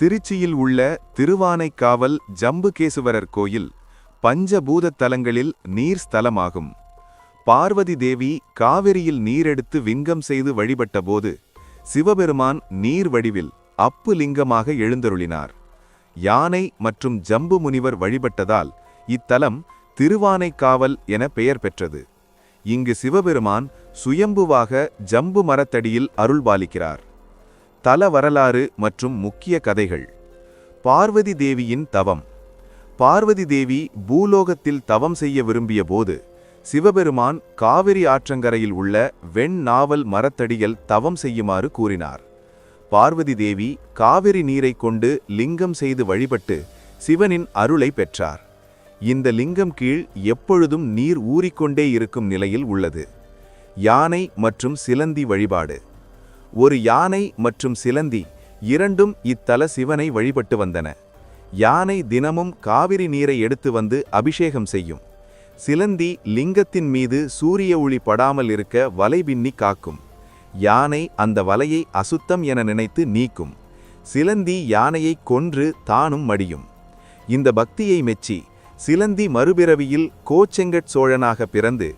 திருச்சியில் உள்ள திருவானைக்காவல் ஜம்புகேசுவரர் கோயில் பஞ்சபூத தலங்களில் நீர் ஸ்தலமாகும். பார்வதி தேவி காவிரியில் நீரெடுத்து விங்கம் செய்து வழிபட்டபோது சிவபெருமான் நீர் வடிவில் அப்பு லிங்கமாக எழுந்தருளினார். யானை மற்றும் ஜம்பு முனிவர் வழிபட்டதால் இத்தலம் திருவானைக்காவல் என பெயர் பெற்றது. இங்கு சிவபெருமான் சுயம்புவாக ஜம்பு மரத்தடியில் அருள்பாலிக்கிறார். தல வரலாறு மற்றும் முக்கிய கதைகள். பார்வதி தேவியின் தவம். பார்வதி தேவி பூலோகத்தில் தவம் செய்ய விரும்பிய போது சிவபெருமான் காவிரி ஆற்றங்கரையில் உள்ள வெண்ணாவல் மரத்தடியில் தவம் செய்யுமாறு கூறினார். பார்வதி தேவி காவிரி நீரை கொண்டு லிங்கம் செய்து வழிபட்டு சிவனின் அருளை பெற்றார். இந்த லிங்கம் கீழ் எப்பொழுதும் நீர் ஊறிக்கொண்டே இருக்கும் நிலையில் உள்ளது. யானை மற்றும் சிலந்தி வழிபாடு. ஒரு யானை மற்றும் சிலந்தி இரண்டும் இத்தல சிவனை வழிபட்டு வந்தன. யானை தினமும் காவிரி நீரை எடுத்து வந்து அபிஷேகம் செய்யும். சிலந்தி லிங்கத்தின் மீது சூரிய ஒளி படாமல் இருக்க வலை பின்னி காக்கும். யானை அந்த வலையை அசுத்தம் என நினைத்து நீக்கும். சிலந்தி யானையை கொன்று தானும் மடியும். இந்த பக்தியை மெச்சி சிலந்தி மறுபிறவியில் கோச்செங்கட் சோழனாக பிறந்து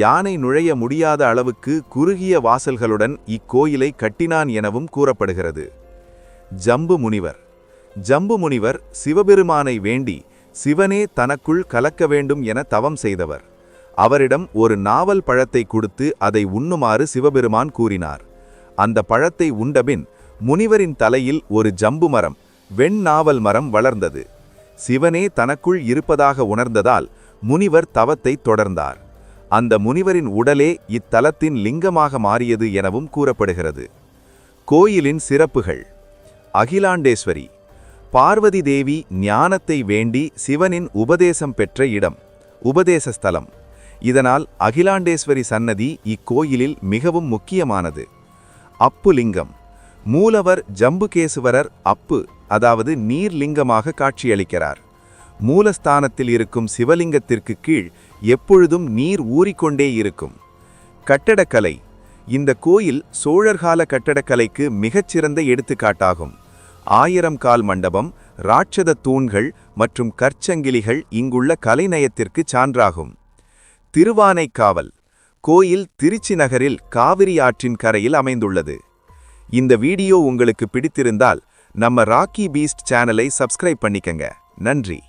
யானை நுழைய முடியாத அளவுக்கு குறுகிய வாசல்களுடன் இக்கோயிலை கட்டினான் எனவும் கூறப்படுகிறது. ஜம்பு முனிவர். ஜம்பு முனிவர் சிவபெருமானை வேண்டி சிவனே தனக்குள் கலக்க வேண்டும் என தவம் செய்தவர். அவரிடம் ஒரு நாவல் பழத்தை கொடுத்து அதை உண்ணுமாறு சிவபெருமான் கூறினார். அந்த பழத்தை உண்டபின் முனிவரின் தலையில் ஒரு ஜம்பு மரம், வெண்ணாவல் மரம் வளர்ந்தது. சிவனே தனக்குள் இருப்பதாக உணர்ந்ததால் முனிவர் தவத்தை தொடர்ந்தார். அந்த முனிவரின் உடலே இத்தலத்தின் லிங்கமாக மாறியது எனவும் கூறப்படுகிறது. கோயிலின் சிறப்புகள். அகிலாண்டேஸ்வரி. பார்வதி தேவி ஞானத்தை வேண்டி சிவனின் உபதேசம் பெற்ற இடம், உபதேச ஸ்தலம். இதனால் அகிலாண்டேஸ்வரி சன்னதி இக்கோயிலில் மிகவும் முக்கியமானது. அப்பு லிங்கம். மூலவர் ஜம்புகேசுவரர் அப்பு, அதாவது நீர்லிங்கமாக காட்சியளிக்கிறார். மூலஸ்தானத்தில் இருக்கும் சிவலிங்கத்திற்கு கீழ் எப்பொழுதும் நீர் ஊறிக்கொண்டே இருக்கும். கட்டடக்கலை. இந்த கோயில் சோழர்கால கட்டடக்கலைக்கு மிகச்சிறந்த எடுத்துக்காட்டாகும். 1000 கால் மண்டபம், ராட்சத தூண்கள் மற்றும் கற்சங்கிலிகள் இங்குள்ள கலைநயத்திற்கு சான்றாகும். திருவானைக்காவல் கோயில் திருச்சி நகரில் காவிரி ஆற்றின் கரையில் அமைந்துள்ளது. இந்த வீடியோ உங்களுக்கு பிடித்திருந்தால் நம்ம ராக்கி பீஸ்ட் சேனலை சப்ஸ்கிரைப் பண்ணிக்கங்க. நன்றி.